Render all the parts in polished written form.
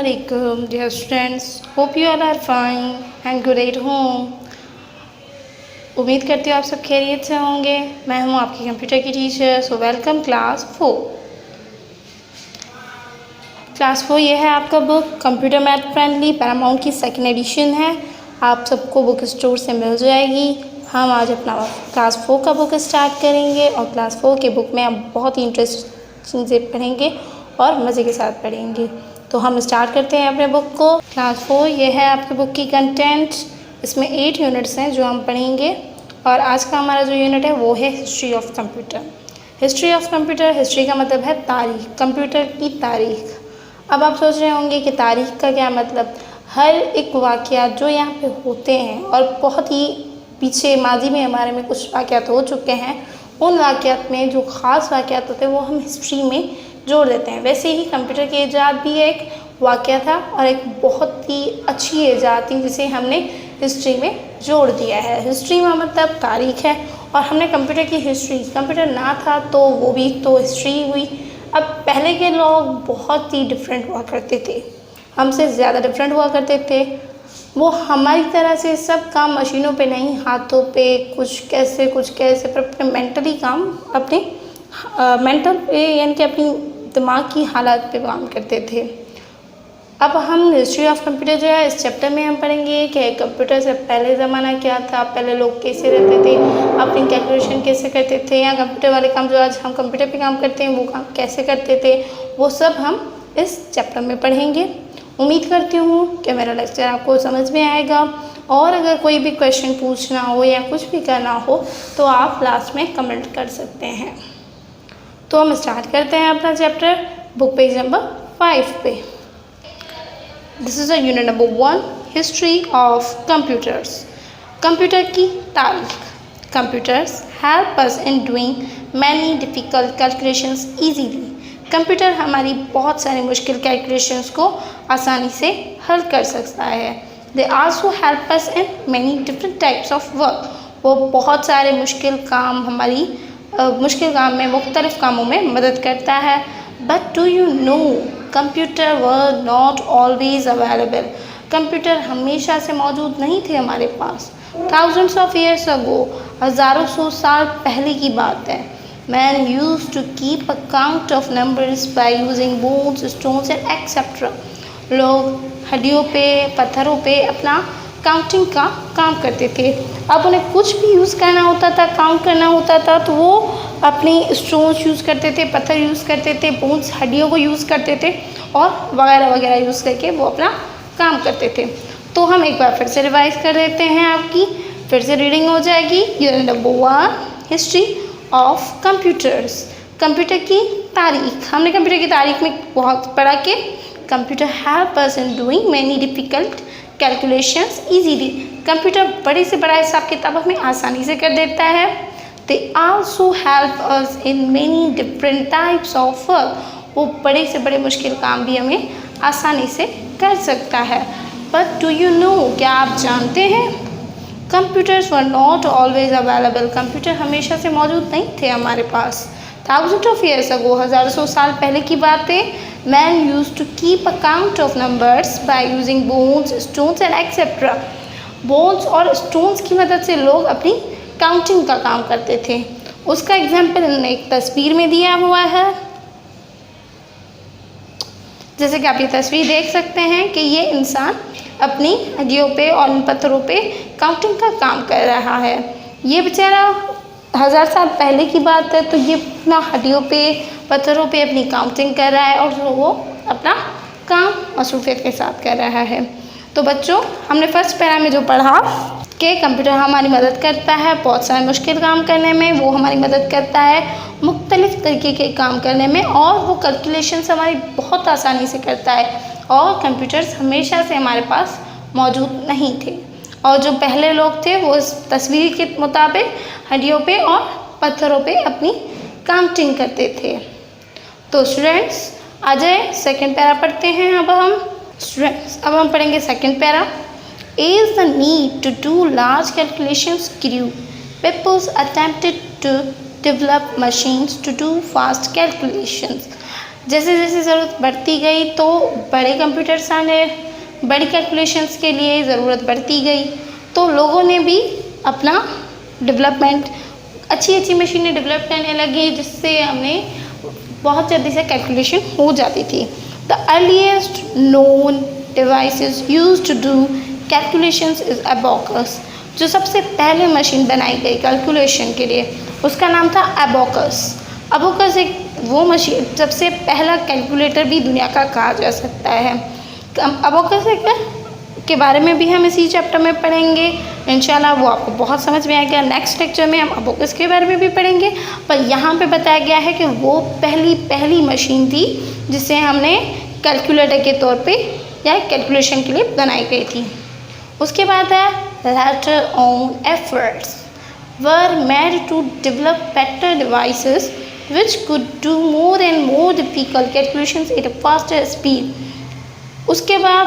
Assalamualaikum dear students, hope you all are fine and good at home। उम्मीद करती हूँ आप सब खैरियत से होंगे। मैं हूँ आपकी कंप्यूटर की teacher. So welcome class 4। Class 4 ये है आपका book computer math friendly Paramount की सेकंड एडिशन है। आप सबको बुक स्टोर से मिल जाएगी। हम आज अपना क्लास 4 का बुक स्टार्ट करेंगे और क्लास 4 के बुक में आप बहुत ही इंटरेस्टिंग चीज़ें पढ़ेंगे और मज़े के साथ पढ़ेंगे। तो हम स्टार्ट करते हैं अपने बुक को। क्लास 4 ये है आपके बुक की कंटेंट। इसमें 8 यूनिट्स हैं जो हम पढ़ेंगे और आज का हमारा जो यूनिट है वो है history of computer. History of computer, history का मतलब है तारीख, कंप्यूटर की तारीख। अब आप सोच रहे होंगे कि तारीख का क्या मतलब। हर एक वाक़या जो यहाँ पे होते हैं और बहुत ही पीछे माजी में हमारे में कुछ वाक़यात हो चुके हैं, उन वाक़यात में जो ख़ास वाक़यात होते हैं वो हम हिस्ट्री में जोड़ देते हैं। वैसे ही कंप्यूटर की ईजाद भी एक वाक़या था और एक बहुत ही अच्छी ईजाद थी जिसे हमने हिस्ट्री में जोड़ दिया है। हिस्ट्री में मतलब तारीख है और हमने कंप्यूटर की हिस्ट्री, कंप्यूटर ना था तो वो भी तो हिस्ट्री हुई। अब पहले के लोग बहुत ही डिफरेंट हुआ करते थे, हमसे ज़्यादा डिफरेंट हुआ करते थे। वो हमारी तरह से सब काम मशीनों पे नहीं, हाथों पे कुछ कैसे पर अपने मेंटली काम, अपने मेंटल पे यानी कि अपनी दिमाग की हालत पे काम करते थे। अब हम हिस्ट्री ऑफ कंप्यूटर जो है इस चैप्टर में हम पढ़ेंगे कि कंप्यूटर से पहले ज़माना क्या था, पहले लोग कैसे रहते थे, अपनी कैलकुलेशन कैसे करते थे, या कंप्यूटर वाले काम जो आज हम कंप्यूटर पे काम करते हैं वो काम कैसे करते थे, वो सब हम इस चैप्टर में पढ़ेंगे। उम्मीद करती हूँ कि मेरा लेक्चर आपको समझ में आएगा और अगर कोई भी क्वेश्चन पूछना हो या कुछ भी करना हो तो आप लास्ट में कमेंट कर सकते हैं। तो हम स्टार्ट करते हैं अपना चैप्टर बुक पेज नंबर 5 पे। This is a unit number 1, history of computers. Computer की तारीख। Computers help us in doing many difficult calculations easily. Computer हमारी बहुत सारी मुश्किल कैलकुलेशंस को आसानी से हल कर सकता है। They also help us in many different types of work. वो बहुत सारे मुश्किल काम मुश्किल काम में, मुख्तलिफ कामों में मदद करता है। But do you know computer were not always available. Computer हमेशा से मौजूद नहीं थे हमारे पास। थाउजेंड्स ऑफ ईयर्स अगो, हज़ारों सौ साल पहले की बात है। Man use to keep a count of numbers by using bones, stones and etcetera. लोग हड्डियों पे, पत्थरों पे अपना काउंटिंग का काम करते थे। अब उन्हें कुछ भी यूज़ करना होता था, काउंट करना होता था तो वो अपनी स्टोन्स यूज़ करते थे, पत्थर यूज़ करते थे, बोन्स हड्डियों को यूज़ करते थे और वगैरह वगैरह यूज़ करके वो अपना काम करते थे। तो हम एक बार फिर से रिवाइज कर देते हैं, आपकी फिर से रीडिंग हो जाएगी। Unit number 1, history of computers. Computer की तारीख। हमने कंप्यूटर की तारीख में बहुत पढ़ा कि computer help us in doing many difficult calculations easily. Computer बड़े से बड़ा हिसाब किताब हमें आसानी से कर देता है। They also help us in many different types of work. वो बड़े से बड़े मुश्किल काम भी हमें आसानी से कर सकता है। बट डू यू नो, क्या आप जानते हैं, computers were not always available. Computer हमेशा से मौजूद नहीं थे हमारे पास। थाउजेंड ऑफ ईयर्स अगो, हज़ारों सौ साल पहले की बात है। Man use to keep a count of numbers by using bones, stones and etcetera. Bones और स्टोन्स की मदद से लोग अपनी काउंटिंग का काम करते थे। उसका एग्जाम्पल इन्होंने एक तस्वीर में दिया हुआ है। जैसे कि आप ये तस्वीर देख सकते हैं कि ये इंसान अपनी हड्डियों पे और इन पत्थरों पे काउंटिंग का काम कर रहा है। ये बेचारा 1000 साल पहले की बात है तो ये अपना हड्डियों पे, पत्थरों पे अपनी काउंटिंग कर रहा है और वो अपना काम मसरूफियत के साथ कर रहा है। तो बच्चों, हमने फर्स्ट पैरा में जो पढ़ा कि कंप्यूटर हमारी मदद करता है बहुत सारे मुश्किल काम करने में, वो हमारी मदद करता है मुख्तलिफ़ तरीके के काम करने में और वो कैलकुलेशंस हमारी बहुत आसानी से करता है। और कंप्यूटर्स हमेशा से हमारे पास मौजूद नहीं थे और जो पहले लोग थे वो इस तस्वीर के मुताबिक हड्डियों पे और पत्थरों पे अपनी काउंटिंग करते थे। तो स्टूडेंट्स, आ जाए सेकेंड पैरा पढ़ते हैं। अब हम पढ़ेंगे second para. Is the need to do large calculations grew, peoples attempted to develop machines to do fast calculations. जैसे जैसे ज़रूरत बढ़ती गई तो बड़े कंप्यूटर्स आने, बड़ी कैलकुलेशंस के लिए ज़रूरत बढ़ती गई, तो लोगों ने भी अपना डेवलपमेंट, अच्छी अच्छी मशीनें डेवलप करने लगी, जिससे हमें बहुत जल्दी से कैलकुलेशन हो जाती थी। The earliest known devices used to do calculations is abacus. जो सबसे पहले मशीन बनाई गई कैलकुलेशन के लिए, उसका नाम था अबोकस। अबोकस एक वो मशीन, सबसे पहला कैलकुलेटर भी दुनिया का कहा जा सकता है। अबोकस के बारे में भी हम इसी चैप्टर में पढ़ेंगे इंशाल्लाह, वो आपको बहुत समझ में आएगा। नेक्स्ट लेक्चर में हम अबोकस के बारे में भी पढ़ेंगे, पर यहाँ पे बताया गया है कि वो पहली मशीन थी जिसे हमने कैलकुलेटर के तौर पे या कैलकुलेशन के लिए बनाई गई थी। उसके बाद है later on efforts were made to develop better devices which could do more and more difficult calculations at a faster speed। उसके बाद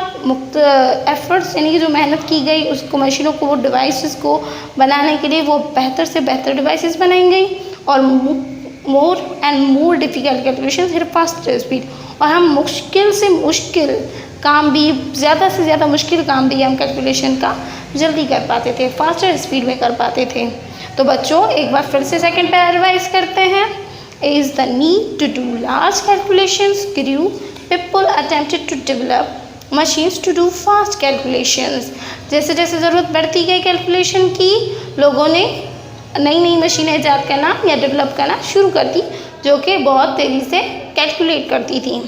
एफर्ट्स यानी कि जो मेहनत की गई उसको, मशीनों को, वो डिवाइसेस को बनाने के लिए वो बेहतर से बेहतर डिवाइसेस बनाई गई और more and more difficult calculation eight faster speed. और हम मुश्किल से मुश्किल काम भी, ज़्यादा से ज़्यादा मुश्किल काम भी हम कैलकुलेशन का जल्दी कर पाते थे, फास्टर स्पीड में कर पाते थे। तो बच्चों एक बार फिर से सेकंड पे रिवाइज करते हैं। Is the need to do large calculations grew, people attempted to develop machines to do fast calculations। जैसे जैसे ज़रूरत बढ़ती गई कैलकुलेशन की, लोगों ने नई नई मशीनें ईजाद करना या डेवलप करना शुरू कर दी, जो कि बहुत तेज़ी से कैलकुलेट करती थी।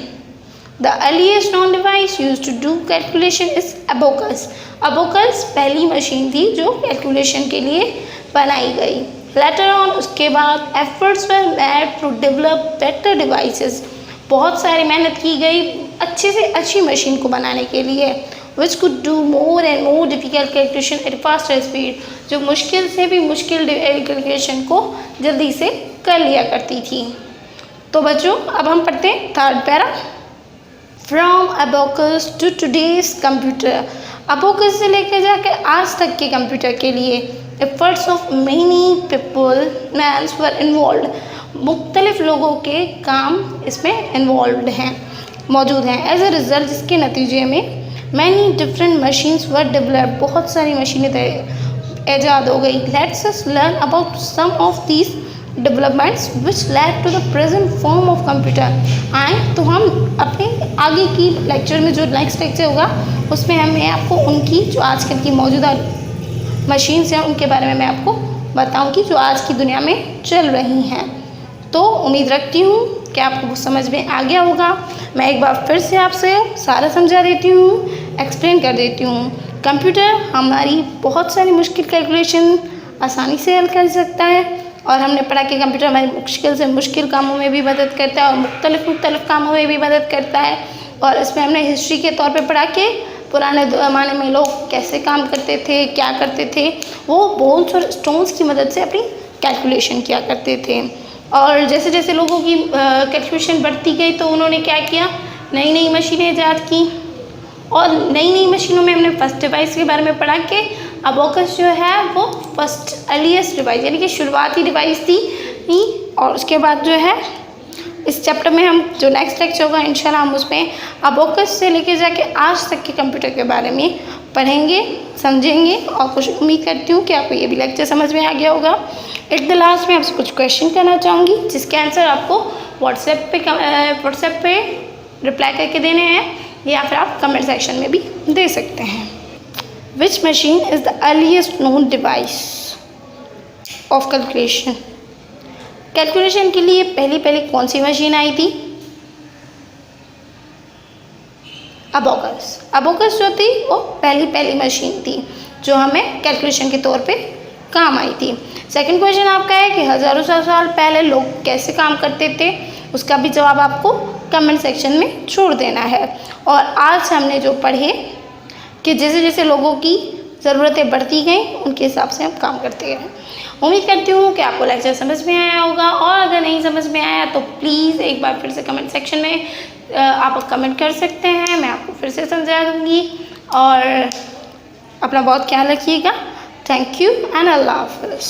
The earliest known device used to do calculation is abacus। abacus पहली मशीन थी जो कैलकुलेशन के लिए बनाई गई। Later on, उसके बाद efforts were made to develop better devices। बहुत सारी मेहनत की गई अच्छे से अच्छी मशीन को बनाने के लिए, which could do more and more difficult calculation at faster speed। जो मुश्किल से भी मुश्किल कैलकुलेशन को जल्दी से कर लिया करती थी। तो बच्चों अब हम पढ़ते हैं third para. From abacus to today's computer. Abacus से लेकर जाकर आज तक के कंप्यूटर के लिए efforts of many people mans were involve. मुख्तलिफ लोगों के काम इसमें इन्वॉल्व हैं, मौजूद हैं। एज ए रिज़ल्ट, जिसके नतीजे में many different machines were develop, बहुत सारी मशीनें ईजाद हो गई। Let's us learn about some of these developments which led to the present form of computer. आए तो हम अपने आगे की लेक्चर में, जो नेक्स्ट लेक्चर होगा उसमें हमें आपको उनकी जो आजकल की मौजूदा मशीन्स हैं उनके बारे में मैं आपको बताऊंगी, जो आज की दुनिया में चल रही हैं। तो उम्मीद रखती हूँ कि आपको वो समझ में आ गया होगा। मैं एक बार फिर से आपसे सारा समझा देती हूँ, एक्सप्लेन कर देती हूँ। कंप्यूटर हमारी बहुत सारी मुश्किल कैलकुलेशन आसानी से हल कर सकता है, और हमने पढ़ा कि कंप्यूटर हमारी मुश्किल से मुश्किल कामों में भी मदद करता है और मुख्तलिफ कामों में भी मदद करता है। और इसमें हमने हिस्ट्री के तौर पे पढ़ा कि पुराने ज़माने में लोग कैसे काम करते थे, क्या करते थे। वो बोन्स और स्टोन्स की मदद से अपनी कैलकुलेशन किया करते थे। और जैसे जैसे लोगों की कैलकुलेशन बढ़ती गई तो उन्होंने क्या किया, नई नई मशीनें ईजाद की। और नई नई मशीनों में हमने फर्स्ट डिवाइस के बारे में पढ़ा कि अबोकस जो है वो फर्स्ट अर्लीस्ट डिवाइस यानी कि शुरुआती डिवाइस थी। और उसके बाद जो है इस चैप्टर में हम जो नेक्स्ट लेक्चर होगा इंशाल्लाह हम उसमें अबोकस से लेके जाके आज तक के कंप्यूटर के बारे में पढ़ेंगे, समझेंगे। और कुछ उम्मीद करती हूँ कि आपको ये भी लेक्चर समझ में आ गया होगा। एट द लास्ट में आपसे कुछ क्वेश्चन करना चाहूँगी, जिसके आंसर आपको व्हाट्सएप पे रिप्लाई करके देने हैं, या फिर आप कमेंट सेक्शन में भी दे सकते हैं। विच machine is the earliest known device of calculation. Calculation के लिए पहली कौन सी मशीन आई थी? अबोकस। अबोकस जो थी वो पहली मशीन थी जो हमें कैलकुलेशन के तौर पे काम आई थी। सेकंड क्वेश्चन आपका है कि हज़ारों साल पहले लोग कैसे काम करते थे, उसका भी जवाब आपको कमेंट सेक्शन में छोड़ देना है। और आज हमने जो पढ़े कि जैसे जैसे लोगों की ज़रूरतें बढ़ती गई उनके हिसाब से हम काम करते गए। उम्मीद करती हूँ कि आपको लेक्चर समझ में आया होगा, और अगर नहीं समझ में आया तो प्लीज़ एक बार फिर से कमेंट सेक्शन में आप कमेंट कर सकते हैं, मैं आपको फिर से समझा दूँगी। और अपना बहुत ख्याल रखिएगा। थैंक यू एंड अल्लाह हाफ़िज़।